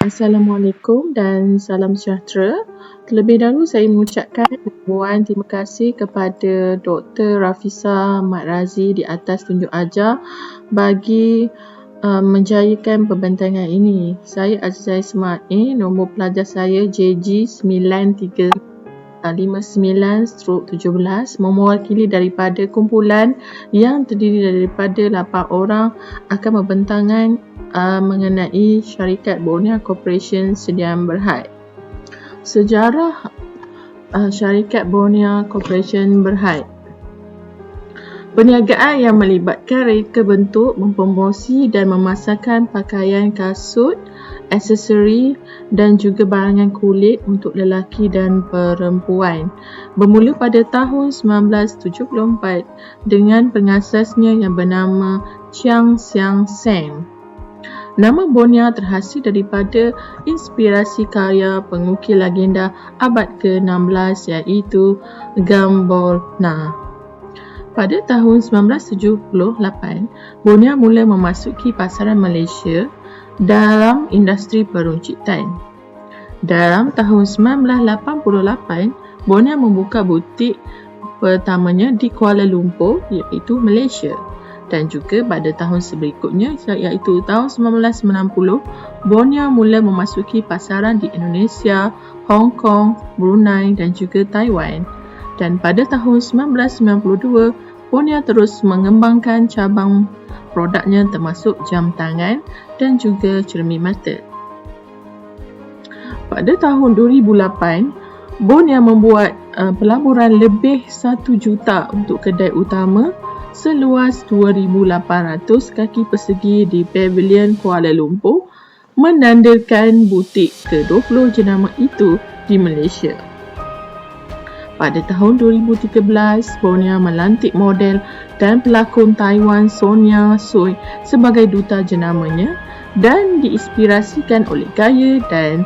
Assalamualaikum dan salam sejahtera. Terlebih dahulu saya mengucapkan ribuan terima kasih kepada Dr. Rafisa Mat Razi di atas tunjuk ajar bagi menjayakan pembentangan ini. Saya Azizah Ismail, nombor pelajar saya JG9359/17, mewakili daripada kumpulan yang terdiri daripada 8 orang akan membentangkan mengenai syarikat Borneo Corporation Sdn Bhd. Sejarah syarikat Borneo Corporation Bhd. Perniagaan yang melibatkan reka bentuk, mempromosi dan memasarkan pakaian kasut, aksesori dan juga barangan kulit untuk lelaki dan perempuan. Bermula pada tahun 1974 dengan pengasasnya yang bernama Chiang Saeng. Nama Borneo terhasil daripada inspirasi karya pengukir legenda abad ke-16 iaitu Gambolna. Pada tahun 1978, Borneo mula memasuki pasaran Malaysia dalam industri peruncitan. Dalam tahun 1988, Borneo membuka butik pertamanya di Kuala Lumpur iaitu Malaysia. Dan juga pada tahun berikutnya iaitu tahun 1990, Borneo mula memasuki pasaran di Indonesia, Hong Kong, Brunei dan juga Taiwan. Dan pada tahun 1992, Borneo terus mengembangkan cabang produknya termasuk jam tangan dan juga cermin mata. Pada tahun 2008, Borneo membuat pelaburan lebih 1 juta untuk kedai utama seluas 2,800 kaki persegi di Pavilion Kuala Lumpur, menandakan butik ke-20 jenama itu di Malaysia. Pada tahun 2013, Borneo melantik model dan pelakon Taiwan Sonia Tsui sebagai duta jenamanya dan diinspirasikan oleh gaya dan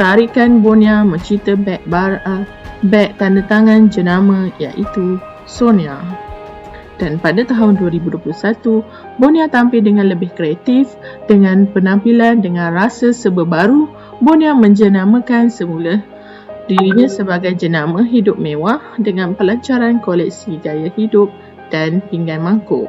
tarikan Borneo mencipta beg tanda tangan jenama iaitu Sonia. Dan pada tahun 2021, Borneo tampil dengan lebih kreatif dengan penampilan dengan rasa serba baru. Borneo menjenamakan semula dirinya sebagai jenama hidup mewah dengan pelancaran koleksi gaya hidup dan pinggan mangkuk.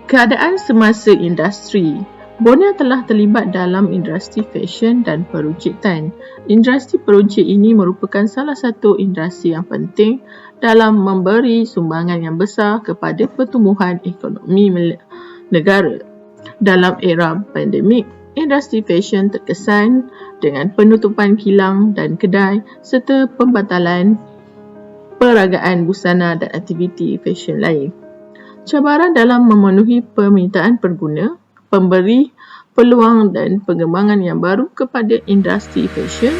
Keadaan semasa industri. Borneo telah terlibat dalam industri fashion dan peruncitan. Industri peruncit ini merupakan salah satu industri yang penting dalam memberi sumbangan yang besar kepada pertumbuhan ekonomi negara. Dalam era pandemik, industri fashion terkesan dengan penutupan kilang dan kedai serta pembatalan peragaan busana dan aktiviti fashion lain. Cabaran dalam memenuhi permintaan pengguna, pemberi peluang dan pengembangan yang baru kepada industri fashion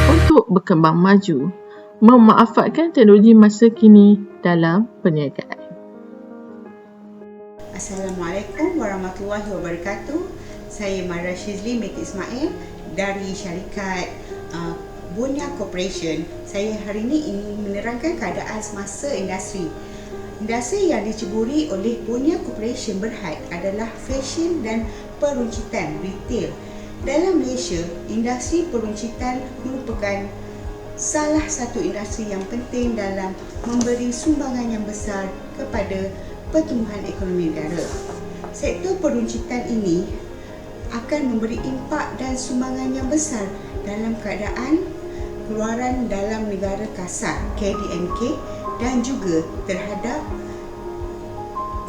untuk berkembang maju, memanfaatkan teknologi masa kini dalam perniagaan. Assalamualaikum warahmatullahi wabarakatuh. Saya Mara Shizli Mekki Ismail dari syarikat Borneo Corporation. Saya hari ini ingin menerangkan keadaan semasa industri. Industri yang diceburi oleh Borneo Corporation Berhad adalah fashion dan peruncitan retail. Dalam Malaysia, industri peruncitan merupakan salah satu industri yang penting dalam memberi sumbangan yang besar kepada pertumbuhan ekonomi negara. Sektor peruncitan ini akan memberi impak dan sumbangan yang besar dalam keadaan keluaran dalam negara kasar KDNK dan juga terhadap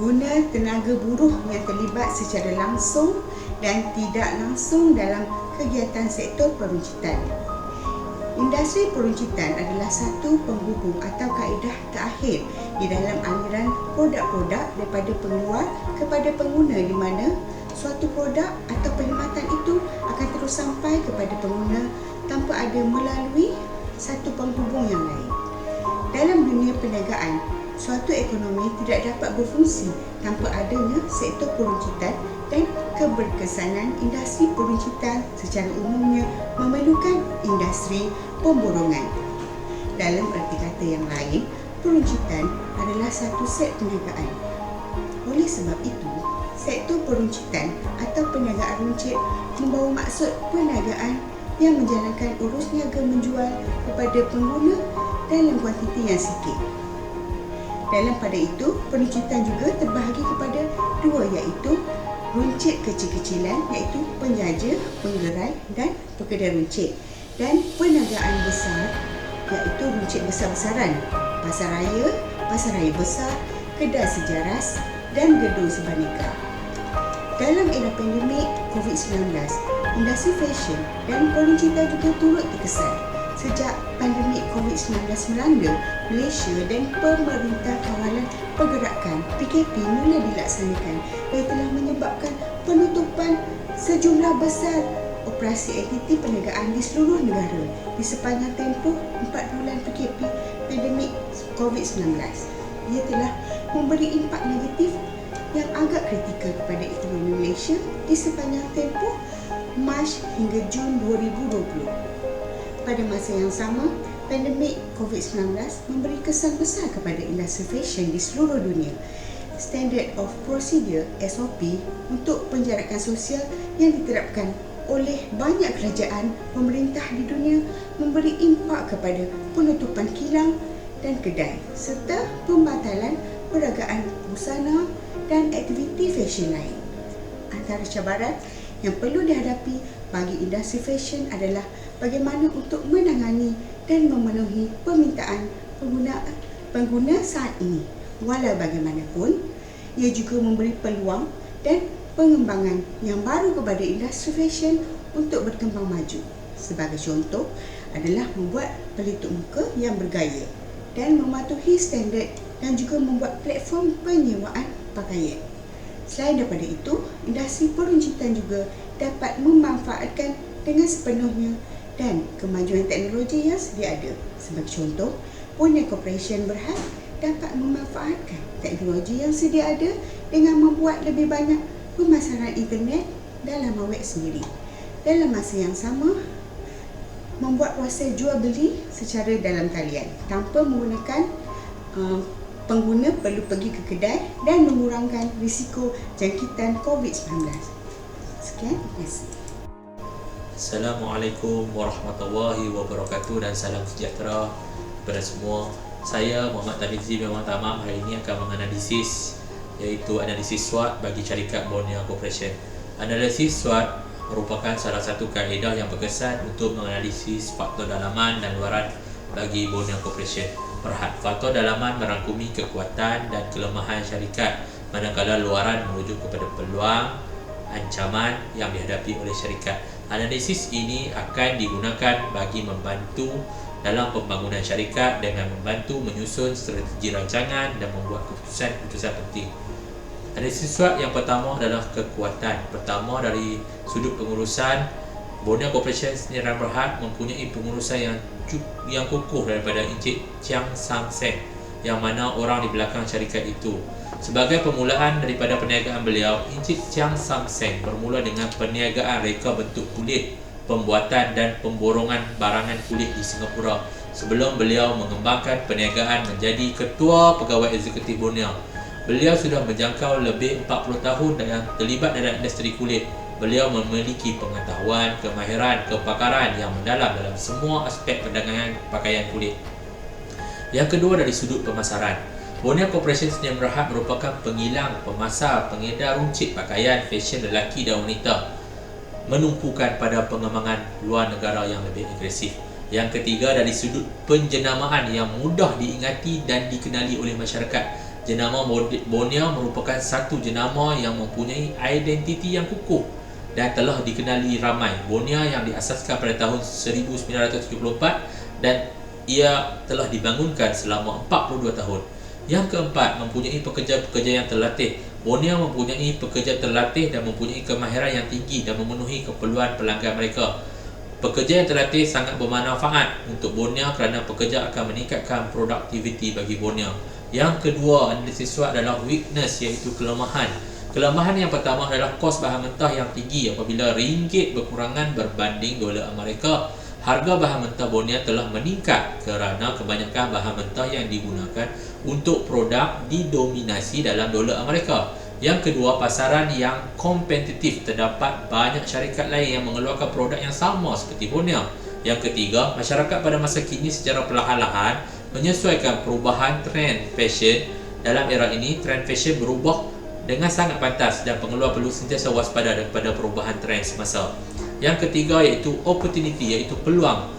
guna tenaga buruh yang terlibat secara langsung dan tidak langsung dalam kegiatan sektor peruncitan. Industri peruncitan adalah satu penghubung atau kaedah terakhir di dalam aliran produk-produk daripada pengeluar kepada pengguna, di mana suatu produk atau perkhidmatan itu akan terus sampai kepada pengguna tanpa ada melalui satu penghubung yang lain. Dalam dunia perniagaan, suatu ekonomi tidak dapat berfungsi tanpa adanya sektor peruncitan, dan keberkesanan industri peruncitan secara umumnya memerlukan industri pemborongan. Dalam erti kata yang lain, peruncitan adalah satu set perniagaan. Oleh sebab itu, sektor peruncitan atau perniagaan runcit membawa maksud perniagaan yang menjalankan urus niaga menjual kepada pengguna dalam kuantiti yang sikit. Dalam pada itu, peruncitan juga terbahagi kepada dua, iaitu runcit kecil-kecilan iaitu penjaja, penggerai dan pekedai runcit, dan perniagaan besar iaitu runcit besar-besaran, pasar raya besar, kedai sejaras dan gedung sebaneka. Dalam era pandemik COVID-19, industri fashion dan peruncitan juga turut terkesan. Sejak pandemik COVID-19 melanda Malaysia dan Pemerintah Kawalan Pergerakan PKP mula dilaksanakan, yang telah menyebabkan penutupan sejumlah besar operasi aktiviti perniagaan di seluruh negara di sepanjang tempoh 4 bulan PKP pandemik COVID-19. Ia telah memberi impak negatif yang agak kritikal kepada ekonomi Malaysia di sepanjang tempoh Mac hingga Jun 2020. Pada masa yang sama, pandemik COVID-19 memberi kesan besar kepada industri fashion di seluruh dunia. Standard of Procedure (SOP) untuk penjarakan sosial yang diterapkan oleh banyak kerajaan pemerintah di dunia memberi impak kepada penutupan kilang dan kedai serta pembatalan perniagaan busana dan aktiviti fashion lain. Antara cabaran yang perlu dihadapi bagi industri fashion adalah bagaimana untuk menangani dan memenuhi permintaan pengguna saat ini. Walau bagaimanapun, ia juga memberi peluang dan pengembangan yang baru kepada industri fashion untuk berkembang maju. Sebagai contoh adalah membuat pelitup muka yang bergaya dan mematuhi standard dan juga membuat platform penyewaan pakaian. Selain daripada itu, industri peruncitan juga dapat memanfaatkan dengan sepenuhnya dan kemajuan teknologi yang sedia ada. Sebagai contoh, Bonia Corporation Berhad dapat memanfaatkan teknologi yang sedia ada dengan membuat lebih banyak pemasaran internet dalam web sendiri. Dalam masa yang sama, membuat proses jual beli secara dalam talian tanpa menggunakan pengguna perlu pergi ke kedai dan mengurangkan risiko jangkitan COVID-19. Sekian, terima kasih. Assalamualaikum warahmatullahi wabarakatuh dan salam sejahtera kepada semua. Saya Muhammad Tamizi Memang Tamam hari ini akan menganalisis iaitu analisis SWOT bagi syarikat Bonia Corporation. Analisis SWOT merupakan salah satu kaedah yang berkesan untuk menganalisis faktor dalaman dan luaran bagi Bonia Corporation Berhad. Faktor dalaman merangkumi kekuatan dan kelemahan syarikat, manakala luaran merujuk kepada peluang, ancaman yang dihadapi oleh syarikat. Analisis ini akan digunakan bagi membantu dalam pembangunan syarikat dengan membantu menyusun strategi rancangan dan membuat keputusan-keputusan penting. Analisis SWOT yang pertama adalah kekuatan. Pertama, dari sudut pengurusan, Bonia Corporation Sdn Berhad mempunyai pengurusan yang kukuh daripada Encik Chiang Sang Seng, yang mana orang di belakang syarikat itu. Sebagai permulaan daripada perniagaan beliau, Encik Chiang Sang Seng bermula dengan perniagaan reka bentuk kulit, pembuatan dan pemborongan barangan kulit di Singapura sebelum beliau mengembangkan perniagaan menjadi Ketua Pegawai Eksekutif Bonia. Beliau sudah menjangkau lebih 40 tahun dan terlibat dalam industri kulit. Beliau memiliki pengetahuan, kemahiran, kepakaran yang mendalam dalam semua aspek perdagangan pakaian kulit. Yang kedua, dari sudut pemasaran, Bonia Corporation Sdn Berhad merupakan pengilang, pemasar, pengedar runcit pakaian fashion lelaki dan wanita, menumpukan pada pengembangan luar negara yang lebih agresif. Yang ketiga, dari sudut penjenamaan yang mudah diingati dan dikenali oleh masyarakat. Jenama Bonia merupakan satu jenama yang mempunyai identiti yang kukuh dan telah dikenali ramai. Bonia yang diasaskan pada tahun 1974 dan ia telah dibangunkan selama 42 tahun. Yang keempat, mempunyai pekerja-pekerja yang terlatih. Bonia mempunyai pekerja terlatih dan mempunyai kemahiran yang tinggi dan memenuhi keperluan pelanggan mereka. Pekerja yang terlatih sangat bermanfaat untuk Bonia kerana pekerja akan meningkatkan produktiviti bagi Bonia. Yang kedua, analisis SWOT adalah weakness, iaitu kelemahan. Kelemahan yang pertama adalah kos bahan mentah yang tinggi. Apabila ringgit berkurangan berbanding dolar Amerika, harga bahan mentah Bonia telah meningkat kerana kebanyakan bahan mentah yang digunakan untuk produk didominasi dalam dolar Amerika. Yang kedua, pasaran yang kompetitif. Terdapat banyak syarikat lain yang mengeluarkan produk yang sama seperti Bonia. Yang ketiga, masyarakat pada masa kini secara perlahan-lahan menyesuaikan perubahan trend fashion. Dalam era ini, trend fashion berubah dengan sangat pantas dan pengeluar perlu sentiasa waspada daripada perubahan trend semasa. Yang ketiga iaitu opportunity, iaitu peluang.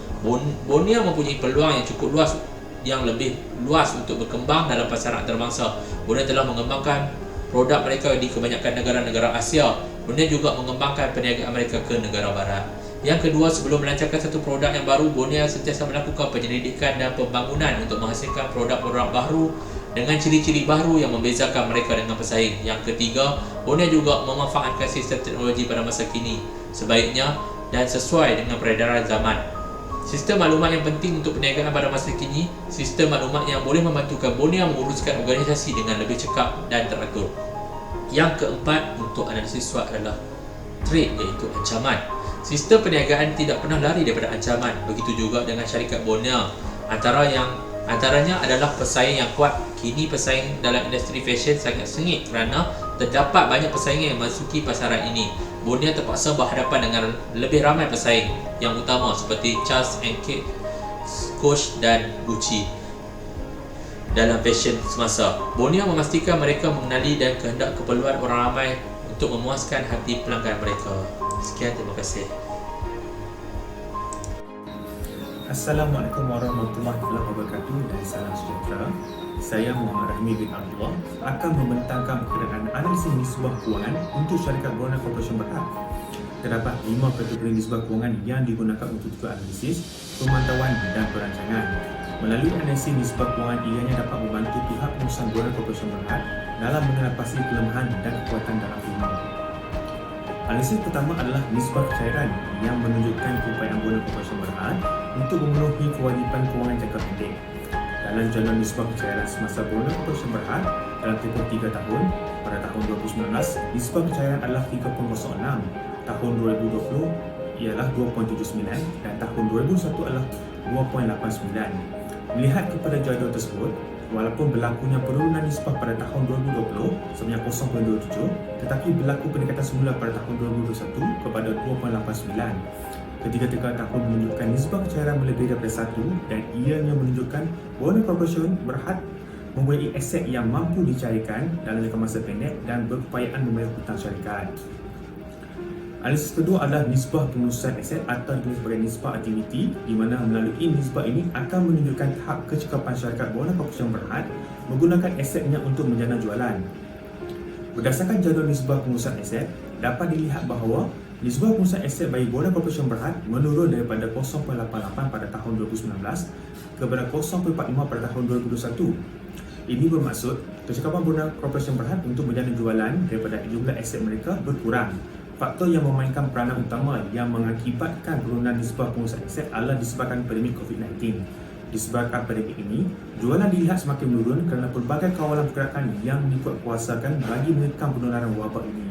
Bonia mempunyai peluang yang cukup luas, yang lebih luas untuk berkembang dalam pasaran antarabangsa. Bonia telah mengembangkan produk mereka di kebanyakan negara-negara Asia. Bonia juga mengembangkan perniagaan mereka ke negara barat. Yang kedua, sebelum melancarkan satu produk yang baru, Bonia sentiasa melakukan penyelidikan dan pembangunan untuk menghasilkan produk-produk baru dengan ciri-ciri baru yang membezakan mereka dengan pesaing. Yang ketiga, Bonia juga memanfaatkan sistem teknologi pada masa kini sebaiknya dan sesuai dengan peredaran zaman. Sistem maklumat yang penting untuk perniagaan pada masa kini, sistem maklumat yang boleh membantukan Bonia menguruskan organisasi dengan lebih cekap dan teratur. Yang keempat untuk analisis SWOT adalah threat, iaitu ancaman. Sistem perniagaan tidak pernah lari daripada ancaman. Begitu juga dengan syarikat Bonia. Antaranya adalah pesaing yang kuat. Kini pesaing dalam industri fashion sangat sengit kerana terdapat banyak pesaing yang memasuki pasaran ini. Bonia terpaksa berhadapan dengan lebih ramai pesaing yang utama seperti Charles & Keith, Coach dan Gucci dalam fashion semasa. Bonia memastikan mereka mengenali dan kehendak keperluan orang ramai untuk memuaskan hati pelanggan mereka. Sekian, terima kasih. Assalamualaikum warahmatullahi wabarakatuh dan salam sejahtera. Saya Muhammad Rahmi bin Abdullah akan membentangkan berkenaan analisis nisbah kewangan untuk syarikat Bonia Corporation Berhad. Terdapat 5 kategori nisbah kewangan yang digunakan untuk tujuan analisis, pemantauan dan perancangan. Melalui analisis nisbah kewangan, ianya dapat membantu pihak pengurusan Bonia Corporation Berhad dalam mengenal pasti kelemahan dan kekuatan dalam firma. Analisis pertama adalah nisbah kecairan yang menunjukkan keupayaan Bonia Corporation Berhad untuk memenuhi kewajipan kewangan jangka pendek. Dalam jadual nisbah kecairan semasa Bonia Corporation Berhad dalam tempoh 3 tahun, pada tahun 2019, nisbah kecairan adalah 3.06, tahun 2020 ialah 2.79 dan tahun 2021 adalah 2.89. Melihat kepada jadual tersebut, walaupun berlakunya penurunan nisbah pada tahun 2020 sebanyak 0.27, tetapi berlaku peningkatan semula pada tahun 2021 kepada 2.89. Ketiga-tiga tahun menunjukkan nisbah kecairan melebihi daripada 1 dan ianya menunjukkan Bonia Corporation Berhad mempunyai aset yang mampu dicairkan dalam jangka masa pendek dan berkeupayaan membayar hutang syarikat. Analisis kedua adalah nisbah pengurusan aset atau dikenali sebagai nisbah aktiviti, di mana melalui nisbah ini akan menunjukkan tahap kecekapan syarikat Bonia Corporation Berhad menggunakan asetnya untuk menjana jualan. Berdasarkan jadual nisbah pengurusan aset, dapat dilihat bahawa nisbah pengurusan aset bagi Bonia Corporation Berhad menurun daripada 0.88 pada tahun 2019 kepada 0.45 pada tahun 2021. Ini bermaksud kecekapan Bonia Corporation Berhad untuk menjana jualan daripada jumlah aset mereka berkurang. Faktor yang memainkan peranan utama yang mengakibatkan penurunan nisbah pengurusan aset adalah disebabkan pandemik COVID-19. Disebabkan pandemik ini, jualan dilihat semakin menurun kerana pelbagai kawalan pergerakan yang dikuatkuasakan bagi mengekang penularan wabak ini.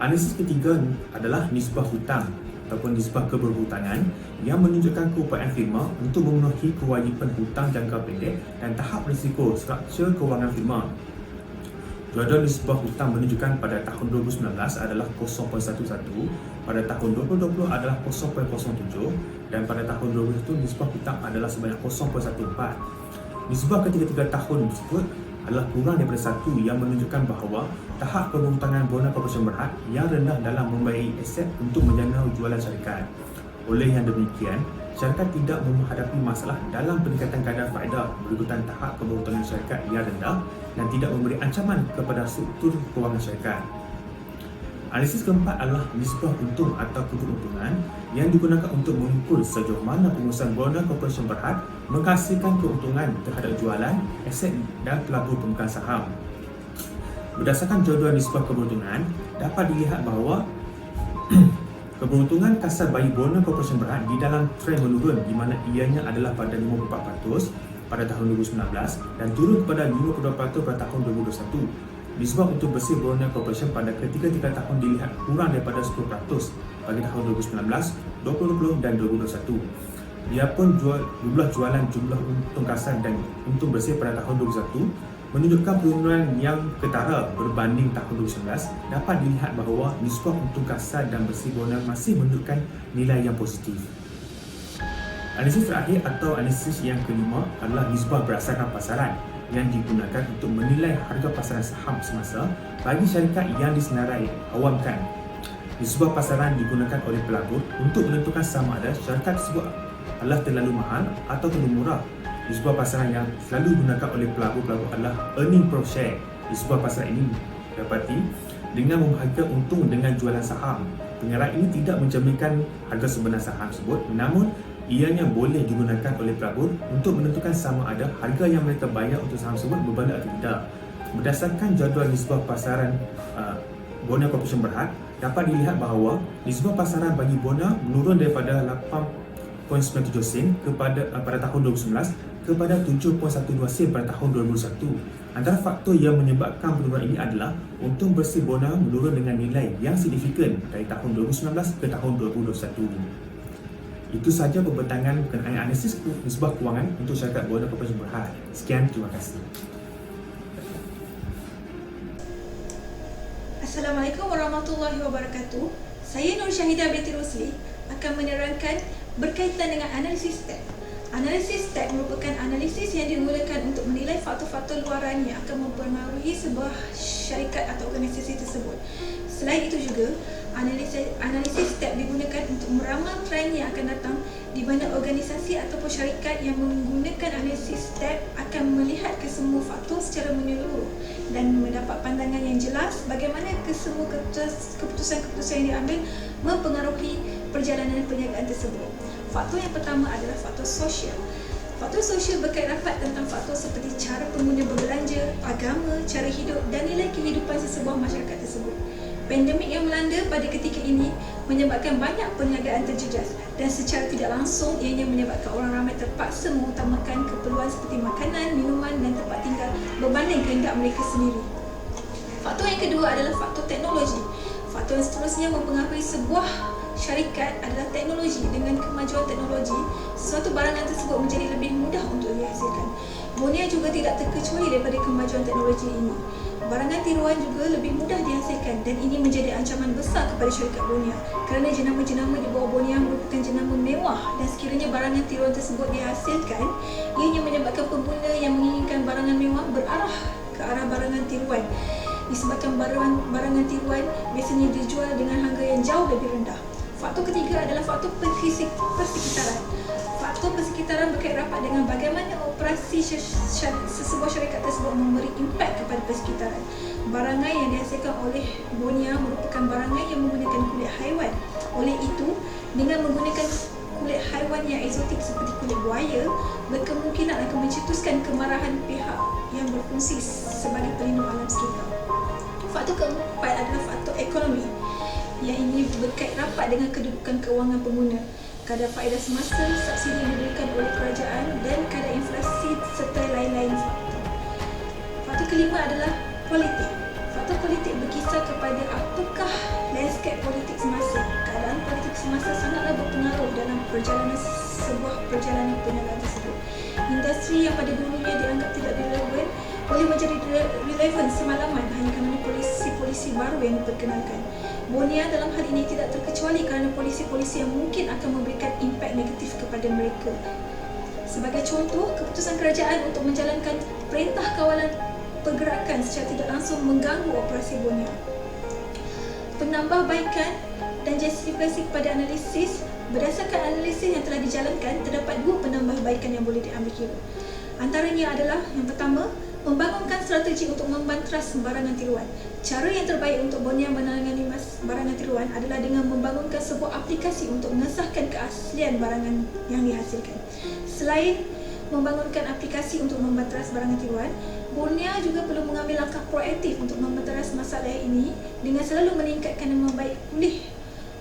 Analisis ketiga adalah nisbah hutang ataupun nisbah keberhutangan yang menunjukkan keupayaan firma untuk memenuhi kewajipan hutang jangka pendek dan tahap risiko struktur kewangan firma. Jadual nisbah hutang menunjukkan pada tahun 2019 adalah 0.11, pada tahun 2020 adalah 0.07 dan pada tahun 2021 nisbah hutang adalah sebanyak 0.14. Nisbah ketiga-tiga tahun tersebut adalah kurang daripada 1 yang menunjukkan bahawa tahap keberhutangan Bonia Corporation Berhad yang rendah dalam membayar aset untuk menjana jualan syarikat. Oleh yang demikian, syarikat tidak menghadapi masalah dalam peningkatan kadar faedah berikutan tahap keberhutangan syarikat yang rendah dan tidak memberi ancaman kepada struktur kewangan syarikat. Analisis keempat adalah nisbah untung atau keberuntungan yang digunakan untuk mengukur sejauh mana pengurusan Bonia Corporation Berhad menghasilkan keuntungan terhadap jualan, aset dan pelabur pemegang saham. Berdasarkan jadual nisbah keberuntungan, dapat dilihat bahawa keberuntungan kasar bagi Bonia Corporation Berhad di dalam trend menurun, di mana ianya adalah pada 54% pada tahun 2019 dan turun kepada 52% pada tahun 2021. Nisbah untuk bersih Bonia Corporation pada ketiga-tiga tahun dilihat kurang daripada 10% bagi tahun 2019, 2020 dan 2021. Biarpun jumlah jualan jumlah untung kasar dan untung bersih pada tahun 2021 menunjukkan penurunan yang ketara berbanding tahun 2019, dapat dilihat bahawa nisbah untung kasar dan bersih Borneo masih menunjukkan nilai yang positif. Analisis terakhir atau analisis yang kelima adalah nisbah berdasarkan pasaran yang digunakan untuk menilai harga pasaran saham semasa bagi syarikat yang disenarai awamkan. Nisbah pasaran digunakan oleh pelabur untuk menentukan sama ada syarikat tersebut adalah terlalu mahal atau terlalu murah. Nisbah pasaran yang selalu digunakan oleh pelabur-pelabur adalah earning per share. Nisbah pasaran ini didapati dengan membahagikan untung dengan jualan saham. Pengarah ini tidak mencerminkan harga sebenar saham tersebut, namun ianya boleh digunakan oleh pelabur untuk menentukan sama ada harga yang mereka bayar untuk saham tersebut berbalik atau tidak. Berdasarkan jadual nisbah pasaran Borneo Corporation Berhad, dapat dilihat bahawa nisbah pasaran bagi Borneo menurun daripada 8.97 sen pada tahun 2019 kepada 7.12 sen pada tahun 2021. Antara faktor yang menyebabkan penurunan ini adalah untung bersih Borneo menurun dengan nilai yang signifikan dari tahun 2019 ke tahun 2021. Itu sahaja pembentangan berkenaan analisis nisbah kewangan untuk syarikat Borneo Corporation Berhad. Sekian, terima kasih. Assalamualaikum warahmatullahi wabarakatuh. Saya Nur Syahidah binti Rusli akan menerangkan berkaitan dengan analisis STEP. Analisis STEP merupakan analisis yang digunakan untuk menilai faktor-faktor luaran yang akan mempengaruhi sebuah syarikat atau organisasi tersebut. Selain itu juga, analisis STEP digunakan untuk meramal trend yang akan datang, di mana organisasi ataupun syarikat yang menggunakan analisis STEP akan melihat kesemua faktor secara menyeluruh dan mendapat pandangan yang jelas bagaimana kesemua keputusan-keputusan yang diambil mempengaruhi perjalanan perniagaan tersebut. Faktor yang pertama adalah faktor sosial. Faktor sosial berkait rapat tentang faktor seperti cara pengguna berbelanja, agama, cara hidup dan nilai kehidupan sesebuah masyarakat tersebut. Pandemik yang melanda pada ketika ini menyebabkan banyak perniagaan terjejas dan secara tidak langsung ianya menyebabkan orang ramai terpaksa mengutamakan keperluan seperti makanan, minuman dan tempat tinggal berbanding kehendak mereka sendiri. Faktor yang kedua adalah faktor teknologi. Faktor yang seterusnya mempengaruhi sebuah syarikat adalah teknologi. Dengan kemajuan teknologi, sesuatu barangan tersebut menjadi lebih mudah untuk dihasilkan. Borneo juga tidak terkecuali daripada kemajuan teknologi ini. Barangan tiruan juga lebih mudah dihasilkan dan ini menjadi ancaman besar kepada syarikat Borneo kerana jenama-jenama di bawah Borneo merupakan jenama mewah dan sekiranya barangan tiruan tersebut dihasilkan, ianya menyebabkan pengguna yang menginginkan barangan mewah berarah ke arah barangan tiruan disebabkan barangan tiruan biasanya dijual dengan harga yang jauh lebih rendah. Faktor ketiga adalah faktor persekitaran. Faktor persekitaran berkait rapat dengan bagaimana operasi sesebuah syarikat tersebut memberi impak kepada persekitaran. Barangan yang dihasilkan oleh Borneo merupakan barangan yang menggunakan kulit haiwan. Oleh itu, dengan menggunakan kulit haiwan yang eksotik seperti kulit buaya, berkemungkinan akan mencetuskan kemarahan pihak yang berfungsi sebagai pelindung alam sekitar. Faktor keempat adalah faktor ekonomi, yang ini berkait rapat dengan kedudukan kewangan pengguna, kadar faedah semasa, subsidi yang diberikan oleh kerajaan dan kadar inflasi serta lain-lain faktor. Faktor kelima adalah politik. Faktor politik berkisar kepada apakah landscape politik semasa. Keadaan politik semasa sangatlah berpengaruh dalam sebuah perjalanan perniagaan tersebut. Industri yang pada dulunya dianggap tidak relevan boleh menjadi relevan semalaman hanya kerana polisi-polisi baru yang diperkenalkan. Borneo dalam hal ini tidak terkecuali kerana polisi-polisi yang mungkin akan memberikan impak negatif kepada mereka. Sebagai contoh, keputusan kerajaan untuk menjalankan perintah kawalan pergerakan secara tidak langsung mengganggu operasi Borneo. Penambahbaikan dan justifikasi kepada analisis. Berdasarkan analisis yang telah dijalankan, terdapat dua penambahbaikan yang boleh diambil kira. Antaranya adalah yang pertama, membangunkan strategi untuk membanteras barangan tiruan. Cara yang terbaik untuk Borneo menangani barangan tiruan adalah dengan membangunkan sebuah aplikasi untuk mengesahkan keaslian barangan yang dihasilkan. Selain membangunkan aplikasi untuk membanteras barangan tiruan, Borneo juga perlu mengambil langkah proaktif untuk membanteras masalah ini dengan selalu meningkatkan dan membaik pulih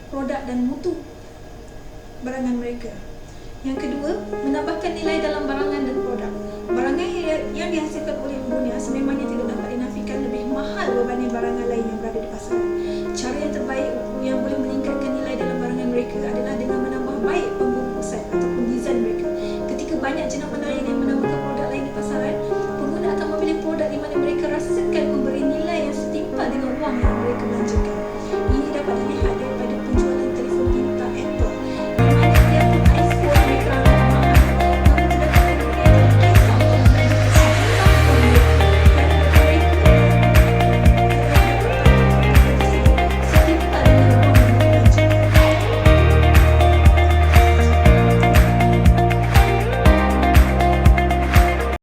produk dan mutu barangan mereka. Yang kedua, menambahkan nilai dalam barangan dan produk. Barangan yang dihasilkan oleh Borneo sememangnya tidak dapat dinafikan lebih mahal berbanding barangan lain yang berada di pasaran.